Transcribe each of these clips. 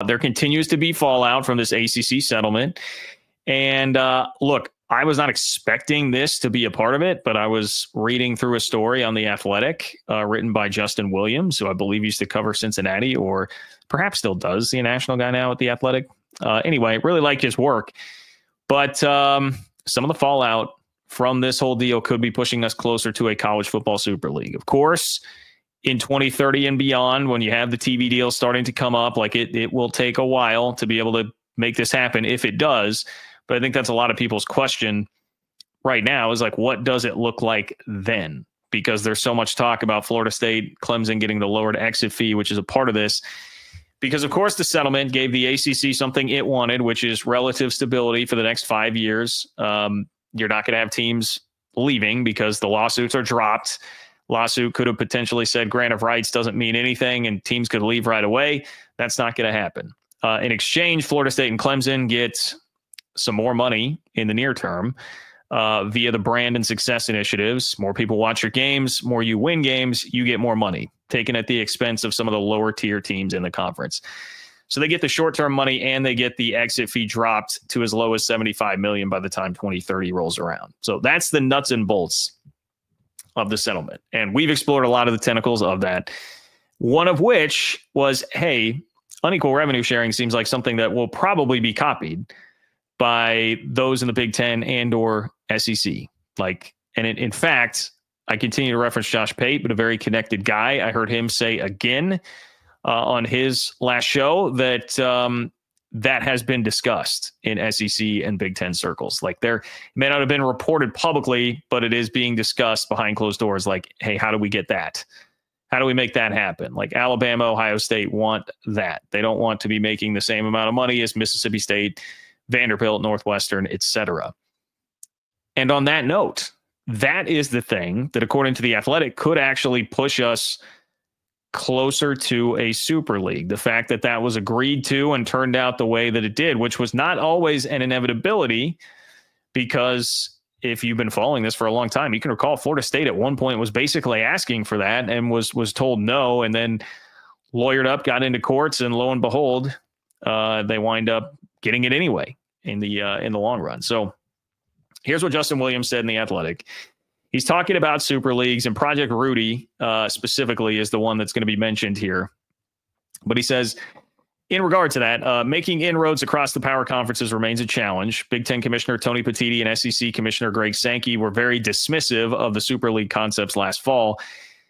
There continues to be fallout from this ACC settlement. And look, I was not expecting this to be a part of it, but I was reading through a story on The Athletic written by Justin Williams, who I believe used to cover Cincinnati, or perhaps still does, the national guy now at The Athletic. Anyway, really like his work. But some of the fallout from this whole deal could be pushing us closer to a college football super league. Of course, in 2030 and beyond, when you have the TV deals starting to come up, like it will take a while to be able to make this happen if it does. But I think that's a lot of people's question right now is like, what does it look like then? Because there's so much talk about Florida State, Clemson getting the lowered exit fee, which is a part of this. Because, of course, the settlement gave the ACC something it wanted, which is relative stability for the next 5 years. You're not going to have teams leaving because the lawsuits are dropped. Lawsuit could have potentially said grant of rights doesn't mean anything and teams could leave right away. That's not going to happen. In exchange, Florida State and Clemson get some more money in the near term via the brand and success initiatives. More people watch your games, more you win games, you get more money, taken at the expense of some of the lower tier teams in the conference. So they get the short-term money and they get the exit fee dropped to as low as $75 million by the time 2030 rolls around. So that's the nuts and bolts of the settlement. And we've explored a lot of the tentacles of that. One of which was, hey, unequal revenue sharing seems like something that will probably be copied by those in the Big Ten and or SEC. In fact, I continue to reference Josh Pate, but a very connected guy. I heard him say again on his last show that that has been discussed in SEC and Big Ten circles. Like, there may not have been reported publicly, but it is being discussed behind closed doors. Like, hey, how do we get that? How do we make that happen? Like, Alabama, Ohio State want that. They don't want to be making the same amount of money as Mississippi State, Vanderbilt, Northwestern, etc. And on that note, that is the thing that, according to The Athletic, could actually push us closer to a super league. The fact that that was agreed to and turned out the way that it did, which was not always an inevitability, because if you've been following this for a long time, you can recall Florida State at one point was basically asking for that and was told no, and then lawyered up, got into courts, and lo and behold, they wind up getting it anyway in the long run. So here's what Justin Williams said in The Athletic. He's talking about super leagues, and Project Rudy specifically is the one that's going to be mentioned here. But he says, in regard to that, making inroads across the power conferences remains a challenge. Big Ten Commissioner Tony Petitti and SEC Commissioner Greg Sankey were very dismissive of the super league concepts last fall.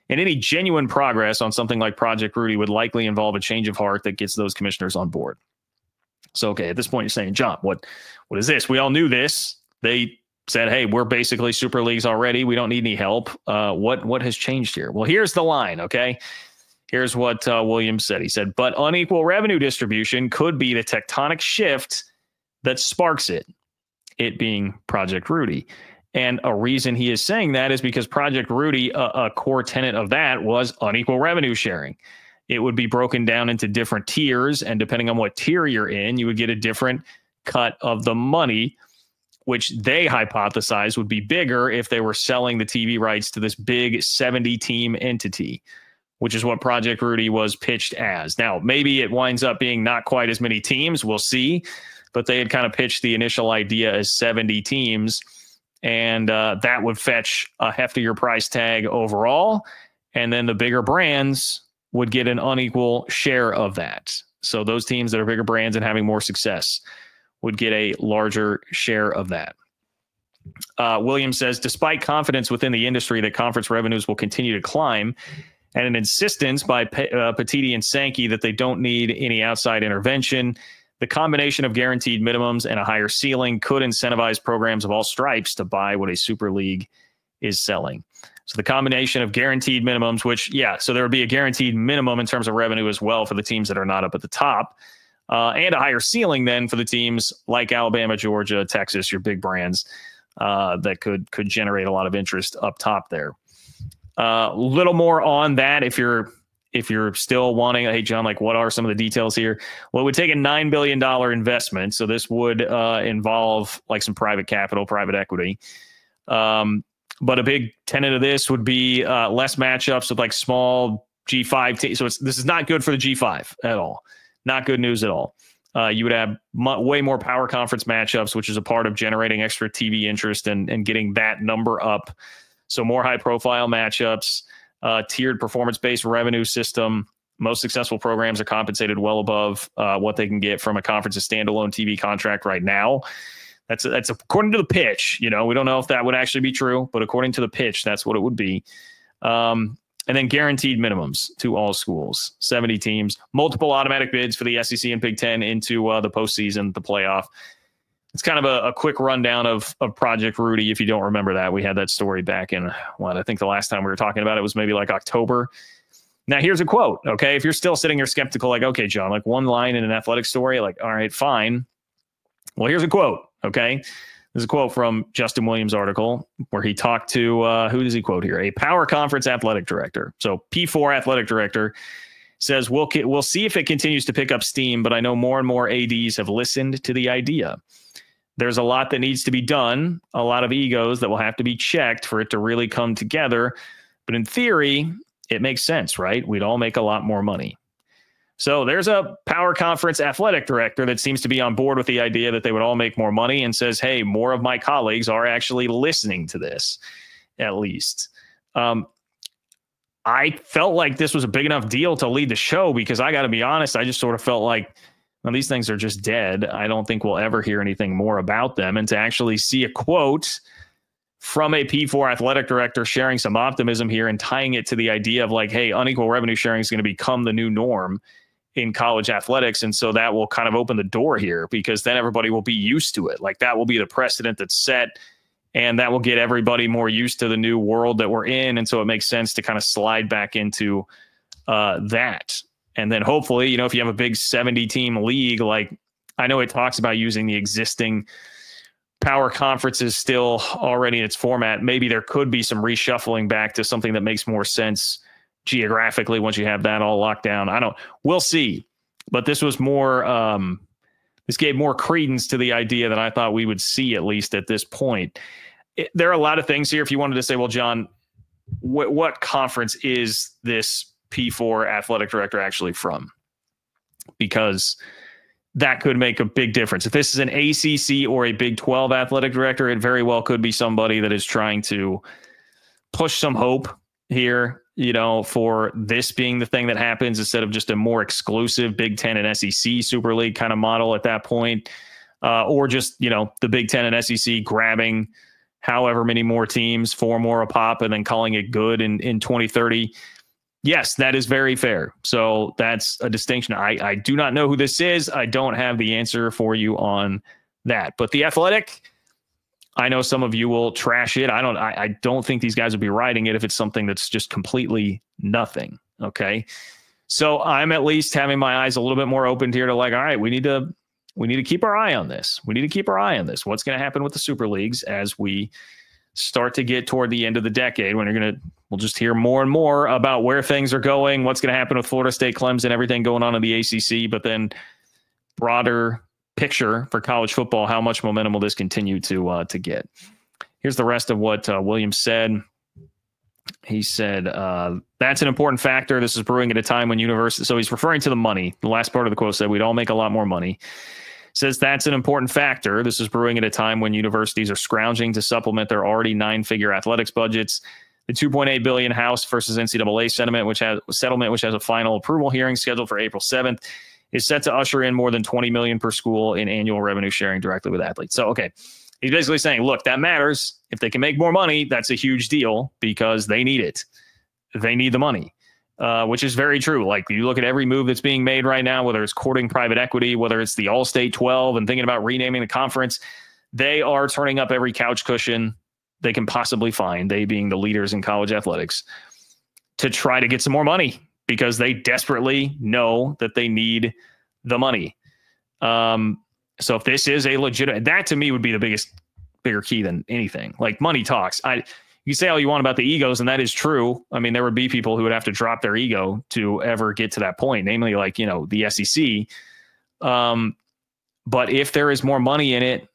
And any genuine progress on something like Project Rudy would likely involve a change of heart that gets those commissioners on board. So, okay, at this point you're saying, John, what is this? We all knew this. They said, hey, we're basically super leagues already. We don't need any help. What has changed here? Well, here's the line, okay? Here's what Williams said. He said, but unequal revenue distribution could be the tectonic shift that sparks it being Project Rudy. And a reason he is saying that is because Project Rudy, a core tenet of that was unequal revenue sharing. It would be broken down into different tiers, and depending on what tier you're in, you would get a different cut of the money, which they hypothesized would be bigger if they were selling the TV rights to this big 70-team entity, which is what Project Rudy was pitched as. Now, maybe it winds up being not quite as many teams. We'll see. But they had kind of pitched the initial idea as 70 teams, and that would fetch a heftier price tag overall. And then the bigger brands would get an unequal share of that. So those teams that are bigger brands and having more success would get a larger share of that. Williams says, despite confidence within the industry that conference revenues will continue to climb, and an insistence by Petitti and Sankey that they don't need any outside intervention, the combination of guaranteed minimums and a higher ceiling could incentivize programs of all stripes to buy what a super league is selling. So the combination of guaranteed minimums, which, so there would be a guaranteed minimum in terms of revenue as well for the teams that are not up at the top, and a higher ceiling then for the teams like Alabama, Georgia, Texas, your big brands that could generate a lot of interest up top there. A little more on that if you're still wanting, hey, John, like, what are some of the details here? Well, it would take a $9 billion investment. So this would involve like some private capital, private equity. But a big tenet of this would be less matchups with like small G5 teams. So this is not good for the G5 at all. Not good news at all. You would have way more power conference matchups, which is a part of generating extra TV interest and getting that number up. So more high profile matchups, tiered performance-based revenue system. Most successful programs are compensated well above what they can get from a conference's standalone TV contract right now. That's according to the pitch. We don't know if that would actually be true, but according to the pitch, that's what it would be. And then guaranteed minimums to all schools, 70 teams, multiple automatic bids for the SEC and Big Ten into the postseason, the playoff. It's kind of a quick rundown of Project Rudy. If you don't remember that, we had that story back in I think the last time we were talking about it was maybe like October. Now here's a quote. Okay. If you're still sitting here skeptical, like, okay, John, like one line in an athletic story, like, all right, fine. Well, here's a quote. Okay. There's a quote from Justin Williams' article where he talked to, who does he quote here? A power conference athletic director. So P4 athletic director says, we'll see if it continues to pick up steam, but I know more and more ADs have listened to the idea. There's a lot that needs to be done, a lot of egos that will have to be checked for it to really come together. But in theory, it makes sense, right? We'd all make a lot more money. So there's a power conference athletic director that seems to be on board with the idea that they would all make more money and says, hey, more of my colleagues are actually listening to this, at least. I felt like this was a big enough deal to lead the show because I got to be honest, I just sort of felt like, well, these things are just dead. I don't think we'll ever hear anything more about them. And to actually see a quote from a P4 athletic director sharing some optimism here and tying it to the idea of like, hey, unequal revenue sharing is going to become the new norm in college athletics. And so that will kind of open the door here because then everybody will be used to it. Like that will be the precedent that's set and that will get everybody more used to the new world that we're in. And so it makes sense to kind of slide back into that. And then hopefully, if you have a big 70 team league, like I know it talks about using the existing power conferences still already in its format. Maybe there could be some reshuffling back to something that makes more sense geographically once you have that all locked down. We'll see. But this was more, this gave more credence to the idea that I thought we would see, at least at this point. There are a lot of things here. If you wanted to say, well, John, what conference is this P4 athletic director actually from? Because that could make a big difference. If this is an ACC or a Big 12 athletic director, it very well could be somebody that is trying to push some hope here, for this being the thing that happens instead of just a more exclusive Big 10 and SEC Super League kind of model at that point. Or just, the Big 10 and SEC grabbing however many more teams, 4 more a pop, and then calling it good in 2030. Yes, that is very fair. So that's a distinction. I do not know who this is. I don't have the answer for you on that. But the Athletic, I know some of you will trash it. I don't think these guys would be writing it if it's something that's just completely nothing. Okay. So I'm at least having my eyes a little bit more open here to like, all right, we need to keep our eye on this. What's going to happen with the Super Leagues as we start to get toward the end of the decade when we'll just hear more and more about where things are going, what's going to happen with Florida State, Clemson, everything going on in the ACC, but then broader picture for college football, how much momentum will this continue to get? Here's the rest of what Williams said. He said, that's an important factor. This is brewing at a time when universities, so he's referring to the money. The last part of the quote said, we'd all make a lot more money. Says that's an important factor. This is brewing at a time when universities are scrounging to supplement their already 9-figure athletics budgets. The $2.8 billion House versus NCAA settlement, which has a final approval hearing scheduled for April 7th, is set to usher in more than $20 million per school in annual revenue sharing directly with athletes. So, okay, he's basically saying, look, that matters. If they can make more money, that's a huge deal because they need it. They need the money. Which is very true. Like you look at every move that's being made right now, whether it's courting private equity, whether it's the All-State 12 and thinking about renaming the conference, they are turning up every couch cushion they can possibly find, they being the leaders in college athletics, to try to get some more money because they desperately know that they need the money. So if this is a legitimate, that to me would be the bigger key than anything. Like money talks. You say all you want about the egos, and that is true. I mean, there would be people who would have to drop their ego to ever get to that point, namely like, the SEC. But if there is more money in it,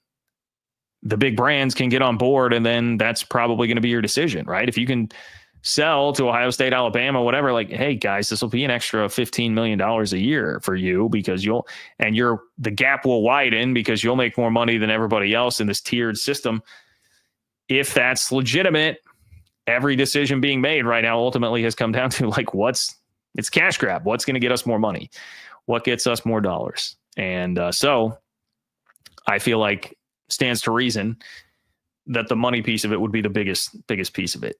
the big brands can get on board, and then that's probably going to be your decision, right? If you can sell to Ohio State, Alabama, whatever, like, hey guys, this will be an extra $15 million a year for you because the gap will widen because you'll make more money than everybody else in this tiered system. If that's legitimate, every decision being made right now ultimately has come down to like, it's cash grab. What's going to get us more money? What gets us more dollars? And so I feel like stands to reason that the money piece of it would be the biggest piece of it.